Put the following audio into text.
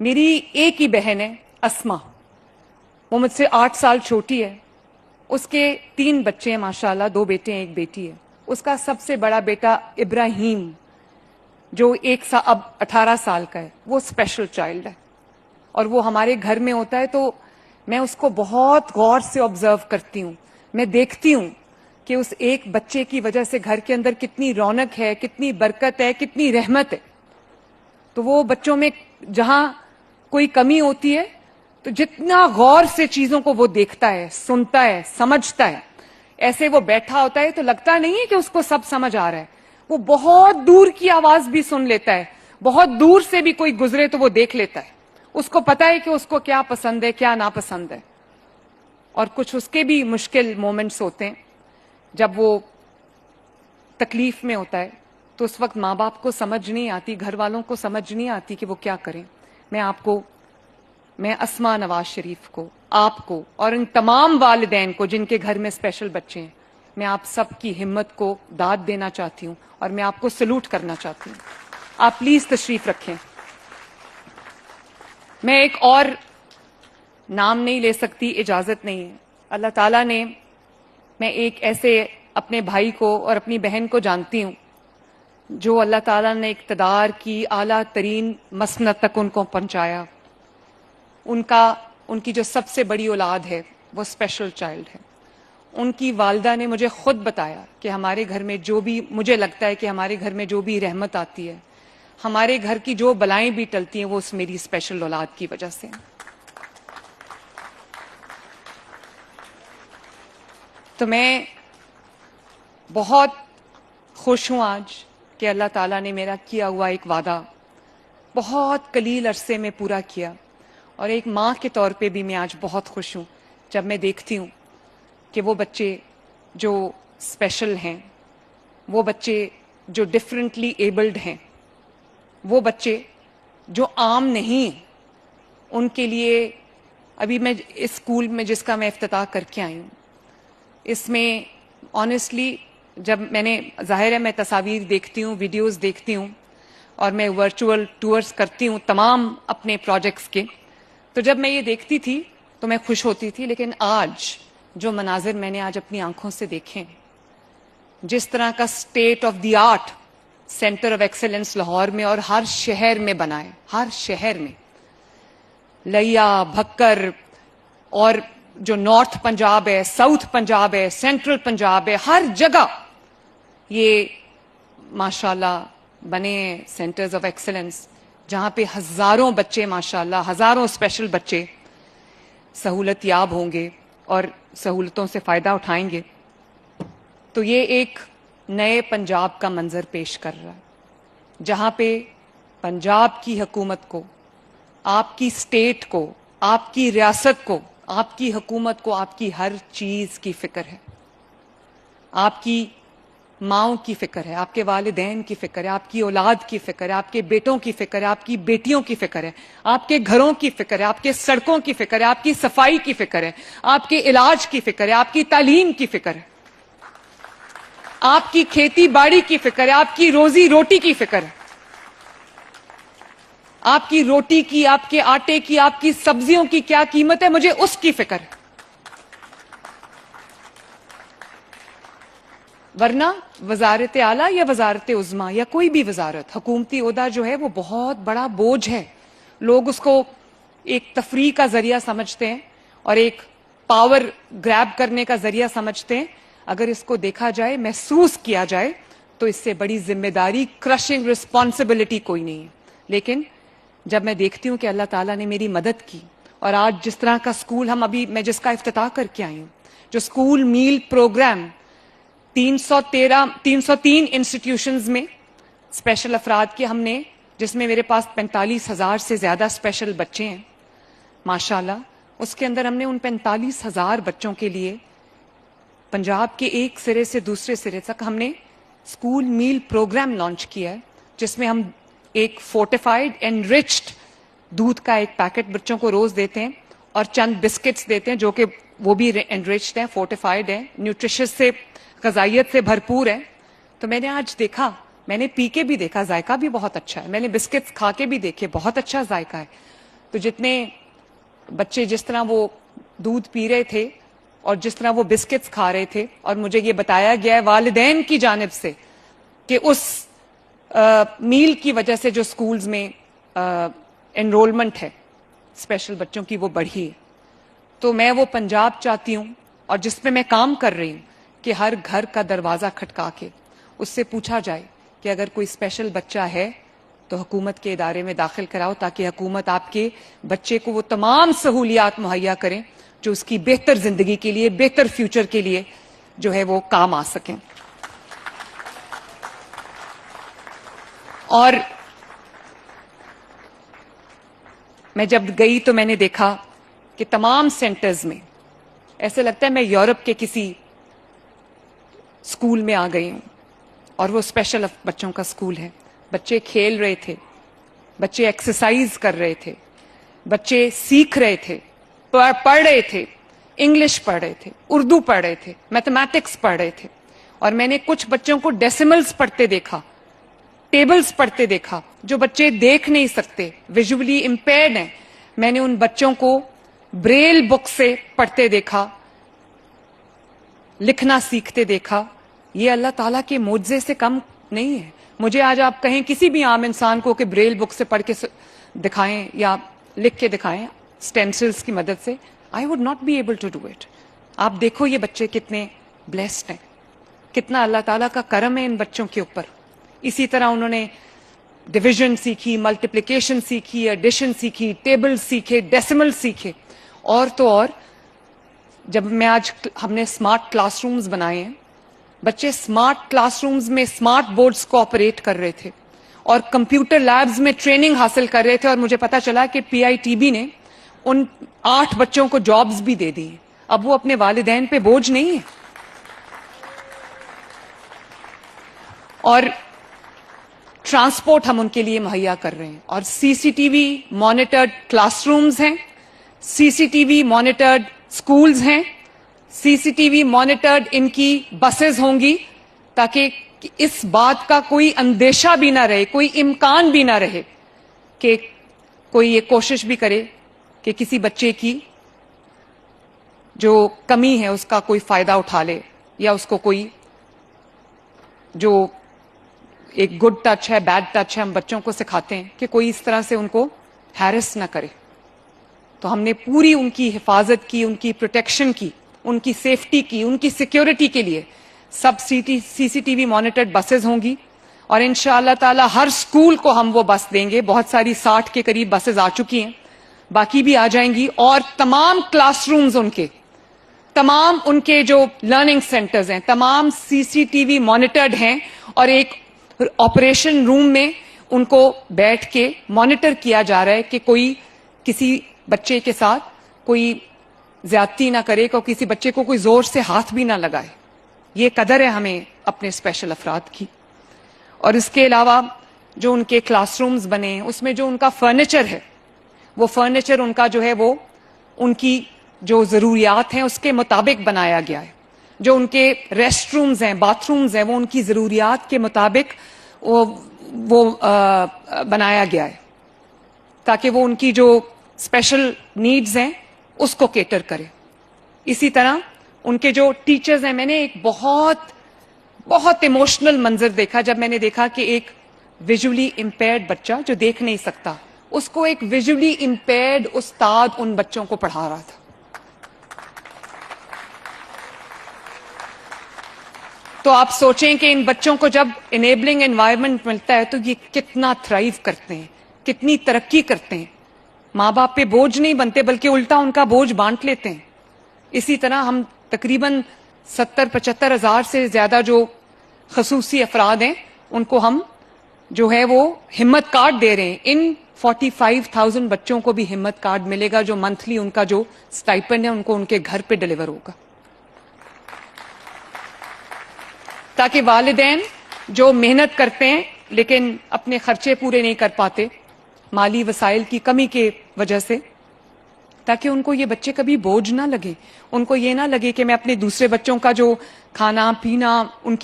میری ایک ہی بہن ہے اسما، وہ مجھ سے 8 سال چھوٹی ہے. اس کے 3 بچے ہیں ماشاءاللہ، 2 بیٹے ہیں 1 بیٹی ہے. اس کا سب سے بڑا بیٹا ابراہیم جو اب 18 سال کا ہے، وہ اسپیشل چائلڈ ہے اور وہ ہمارے گھر میں ہوتا ہے تو میں اس کو بہت غور سے آبزرو کرتی ہوں. میں دیکھتی ہوں کہ اس ایک بچے کی وجہ سے گھر کے اندر کتنی رونق ہے، کتنی برکت ہے، کتنی رحمت ہے. تو وہ بچوں میں جہاں کوئی کمی ہوتی ہے تو جتنا غور سے چیزوں کو وہ دیکھتا ہے، سنتا ہے، سمجھتا ہے، ایسے وہ بیٹھا ہوتا ہے تو لگتا نہیں ہے کہ اس کو سب سمجھ آ رہا ہے. وہ بہت دور کی آواز بھی سن لیتا ہے، بہت دور سے بھی کوئی گزرے تو وہ دیکھ لیتا ہے. اس کو پتا ہے کہ اس کو کیا پسند ہے، کیا ناپسند ہے. اور کچھ اس کے بھی مشکل مومنٹس ہوتے ہیں جب وہ تکلیف میں ہوتا ہے تو اس وقت ماں باپ کو سمجھ نہیں آتی، گھر والوں کو سمجھ نہیں آتی کہ وہ کیا کریں. میں اسما نواز شریف کو، آپ کو اور ان تمام والدین کو جن کے گھر میں اسپیشل بچے ہیں، میں آپ سب کی ہمت کو داد دینا چاہتی ہوں اور میں آپ کو سلوٹ کرنا چاہتی ہوں. آپ پلیز تشریف رکھیں. میں ایک اور نام نہیں لے سکتی، اجازت نہیں ہے. اللہ تعالیٰ نے، میں ایک ایسے اپنے بھائی کو اور اپنی بہن کو جانتی ہوں جو اللہ تعالیٰ نے اقتدار کی اعلیٰ ترین مسند تک ان کو پہنچایا. ان کی جو سب سے بڑی اولاد ہے وہ اسپیشل چائلڈ ہے. ان کی والدہ نے مجھے خود بتایا کہ ہمارے گھر میں جو بھی، مجھے لگتا ہے کہ ہمارے گھر میں جو بھی رحمت آتی ہے، ہمارے گھر کی جو بلائیں بھی ٹلتی ہیں، وہ اس میری اسپیشل اولاد کی وجہ سے. تو میں بہت خوش ہوں آج کہ اللہ تعالیٰ نے میرا کیا ہوا ایک وعدہ بہت قلیل عرصے میں پورا کیا. اور ایک ماں کے طور پہ بھی میں آج بہت خوش ہوں جب میں دیکھتی ہوں کہ وہ بچے جو اسپیشل ہیں، وہ بچے جو ڈفرینٹلی ایبلڈ ہیں، وہ بچے جو عام نہیں، ان کے لیے ابھی میں اس اسکول میں جس کا میں افتتاح کر کے آئی ہوں، اس میں آنیسٹلی جب میں نے، ظاہر ہے میں تصاویر دیکھتی ہوں، ویڈیوز دیکھتی ہوں اور میں ورچوئل ٹورز کرتی ہوں تمام اپنے پروجیکٹس کے، تو جب میں یہ دیکھتی تھی تو میں خوش ہوتی تھی. لیکن آج جو مناظر میں نے آج اپنی آنکھوں سے دیکھے، جس طرح کا state of the art centre of excellence Lahore میں اور ہر شہر میں بنائے، ہر شہر میں، لیا، بھکر اور جو نارتھ پنجاب ہے، ساؤتھ پنجاب ہے، سینٹرل پنجاب ہے، ہر جگہ یہ ماشاءاللہ بنے سینٹرز آف ایکسلنس جہاں پہ ہزاروں بچے، ماشاءاللہ ہزاروں اسپیشل بچے سہولت یاب ہوں گے اور سہولتوں سے فائدہ اٹھائیں گے. تو یہ ایک نئے پنجاب کا منظر پیش کر رہا ہے جہاں پہ پنجاب کی حکومت کو، آپ کی اسٹیٹ کو، آپ کی ریاست کو، آپ کی حکومت کو آپ کی ہر چیز کی فکر ہے. آپ کی ماؤں کی فکر ہے، آپ کے والدین کی فکر ہے، آپ کی اولاد کی فکر ہے، آپ کے بیٹوں کی فکر ہے، آپ کی بیٹیوں کی فکر ہے، آپ کے گھروں کی فکر ہے، آپ کے سڑکوں کی فکر ہے، آپ کی صفائی کی فکر ہے، آپ کے علاج کی فکر ہے، آپ کی تعلیم کی فکر ہے، آپ کی کھیتی باڑی کی فکر ہے، آپ کی روزی روٹی کی فکر ہے، آپ کی روٹی کی، آپ کے آٹے کی، آپ کی سبزیوں کی کیا قیمت ہے، مجھے اس کی فکر ہے. ورنہ وزارت اعلیٰ یا وزارت عظمیٰ یا کوئی بھی وزارت، حکومتی عہدہ جو ہے وہ بہت بڑا بوجھ ہے. لوگ اس کو ایک تفریح کا ذریعہ سمجھتے ہیں اور ایک پاور گریب کرنے کا ذریعہ سمجھتے ہیں. اگر اس کو دیکھا جائے، محسوس کیا جائے تو اس سے بڑی ذمہ داری، کرشنگ رسپانسبلٹی کوئی نہیں ہے. لیکن جب میں دیکھتی ہوں کہ اللہ تعالیٰ نے میری مدد کی اور آج جس طرح کا اسکول میں جس کا افتتاح کر کے آئی ہوں، جو اسکول میل پروگرام 303 انسٹیٹیوشنز میں اسپیشل افراد کے ہم نے، جس میں میرے پاس 45,000 سے زیادہ اسپیشل بچے ہیں ماشاءاللہ، اس کے اندر ہم نے ان 45,000 بچوں کے لیے پنجاب کے ایک سرے سے دوسرے سرے تک ہم نے اسکول میل پروگرام لانچ کیا ہے، جس میں ہم ایک فورٹیفائڈ انریچڈ دودھ کا ایک پیکٹ بچوں کو روز دیتے ہیں اور چند بسکٹس دیتے ہیں جو کہ وہ بھی انریچڈ ہیں، فورٹیفائڈ ہیں، نیوٹریشس سے، غذائیت سے بھرپور ہے. تو میں نے آج دیکھا، میں نے پی کے بھی دیکھا، ذائقہ بھی بہت اچھا ہے. میں نے بسکٹس کھا کے بھی دیکھے، بہت اچھا ذائقہ ہے. تو جتنے بچے جس طرح وہ دودھ پی رہے تھے اور جس طرح وہ بسکٹس کھا رہے تھے، اور مجھے یہ بتایا گیا ہے والدین کی جانب سے کہ اس میل کی وجہ سے جو سکولز میں انرولمنٹ ہے اسپیشل بچوں کی وہ بڑھی ہے. تو میں وہ پنجاب چاہتی ہوں، اور جس میں میں کام کر رہی ہوں، کہ ہر گھر کا دروازہ کھٹکا کے اس سے پوچھا جائے کہ اگر کوئی اسپیشل بچہ ہے تو حکومت کے ادارے میں داخل کراؤ، تاکہ حکومت آپ کے بچے کو وہ تمام سہولیات مہیا کریں جو اس کی بہتر زندگی کے لیے، بہتر فیوچر کے لیے جو ہے وہ کام آ سکیں. اور میں جب گئی تو میں نے دیکھا کہ تمام سینٹرز میں ایسے لگتا ہے میں یورپ کے کسی اسکول میں آ گئی ہوں، اور وہ اسپیشل بچوں کا اسکول ہے. بچے کھیل رہے تھے، بچے ایکسرسائز کر رہے تھے، بچے سیکھ رہے تھے، پڑھ رہے تھے، انگلش پڑھ رہے تھے، اردو پڑھ رہے تھے، میتھمیٹکس پڑھ رہے تھے. اور میں نے کچھ بچوں کو ڈیسیملز پڑھتے دیکھا، ٹیبلز پڑھتے دیکھا، جو بچے دیکھ نہیں سکتے، ویژولی امپیئرڈ ہیں. میں نے ان بچوں کو بریل بک سے پڑھتے دیکھا، لکھنا سیکھتے دیکھا. یہ اللہ تعالیٰ کے معجزے سے کم نہیں ہے. مجھے آج آپ کہیں کسی بھی عام انسان کو کہ بریل بک سے پڑھ کے دکھائیں یا لکھ کے دکھائیں اسٹینسلز کی مدد سے، I would not be able to do it. آپ دیکھو یہ بچے کتنے بلیسڈ ہیں، کتنا اللہ تعالیٰ کا کرم ہے ان بچوں کے اوپر. اسی طرح انہوں نے ڈویژن سیکھی، ملٹیپلیکیشن سیکھی، ایڈیشن سیکھی، ٹیبل سیکھے، ڈیسیمل سیکھے. اور تو اور جب میں آج ہم نے اسمارٹ کلاس رومز بنائے ہیں، بچے اسمارٹ کلاس رومز میں اسمارٹ بورڈز کو آپریٹ کر رہے تھے اور کمپیوٹر لیبز میں ٹریننگ حاصل کر رہے تھے. اور مجھے پتا چلا کہ PITB نے ان 8 بچوں کو جابز بھی دے دی ہیں. اب وہ اپنے والدین پہ بوجھ نہیں ہے. اور ٹرانسپورٹ ہم ان کے لیے مہیا کر رہے ہیں، اور CCTV مانیٹرڈ کلاس رومز ہیں، CCTV مانیٹرڈ سکولز ہیں، CCTV مانیٹرڈ ان کی بسز ہوں گی، تاکہ اس بات کا کوئی اندیشہ بھی نہ رہے، کوئی امکان بھی نہ رہے کہ کوئی یہ کوشش بھی کرے کہ کسی بچے کی جو کمی ہے اس کا کوئی فائدہ اٹھا لے، یا اس کو کوئی جو ایک گڈ ٹچ ہے، بیڈ ٹچ ہے، ہم بچوں کو سکھاتے ہیں کہ کوئی اس طرح سے ان کو ہیرس نہ کرے. تو ہم نے پوری ان کی حفاظت کی، ان کی پروٹیکشن کی، ان کی سیفٹی کی، ان کی سیکیورٹی کے لیے سب CCTV مانیٹرڈ بسز ہوں گی. اور انشاءاللہ تعالی ہر سکول کو ہم وہ بس دیں گے. بہت ساری 60 کے قریب بسز آ چکی ہیں، باقی بھی آ جائیں گی. اور تمام کلاس رومز تمام ان کے جو لرننگ سینٹرز ہیں، تمام CCTV مانیٹرڈ ہیں، اور ایک آپریشن روم میں ان کو بیٹھ کے مانیٹر کیا جا رہا ہے کہ کوئی کسی بچے کے ساتھ کوئی زیادتی نہ کرے، کہ کسی بچے کو کوئی زور سے ہاتھ بھی نہ لگائے. یہ قدر ہے ہمیں اپنے اسپیشل افراد کی. اور اس کے علاوہ جو ان کے کلاس رومز بنے ہیں، اس میں جو ان کا فرنیچر ہے، وہ فرنیچر ان کا جو ہے وہ ان کی جو ضروریات ہیں اس کے مطابق بنایا گیا ہے. جو ان کے ریسٹ رومز ہیں، باتھ رومز ہیں، وہ ان کی ضروریات کے مطابق وہ بنایا گیا ہے، تاکہ وہ ان کی جو اسپیشل نیڈز ہیں اس کو کیٹر کرے. اسی طرح ان کے جو ٹیچرز ہیں، میں نے ایک بہت ایموشنل منظر دیکھا جب میں نے دیکھا کہ ایک ویژولی امپیئرڈ بچہ جو دیکھ نہیں سکتا، اس کو ایک ویژولی امپیئرڈ استاد ان بچوں کو پڑھا رہا تھا. تو آپ سوچیں کہ ان بچوں کو جب انیبلنگ انوائرمنٹ ملتا ہے تو یہ کتنا تھرائیو کرتے ہیں، کتنی ترقی کرتے ہیں. ماں باپ پہ بوجھ نہیں بنتے، بلکہ الٹا ان کا بوجھ بانٹ لیتے ہیں. اسی طرح ہم تقریباً 70-75 ہزار سے زیادہ جو خصوصی افراد ہیں ان کو ہم جو ہے وہ ہمت کارڈ دے رہے ہیں. ان 45,000 بچوں کو بھی ہمت کارڈ ملے گا، جو منتھلی ان کا جو سٹائپنڈ ہے ان کو ان کے گھر پہ ڈیلیور ہوگا، تاکہ والدین جو محنت کرتے ہیں لیکن اپنے خرچے پورے نہیں کر پاتے مالی وسائل کی کمی کے وجہ سے، تاکہ ان کو یہ بچے کبھی بوجھ نہ لگے. ان کو یہ نہ لگے کہ میں اپنے دوسرے بچوں کا جو کھانا پینا ان کی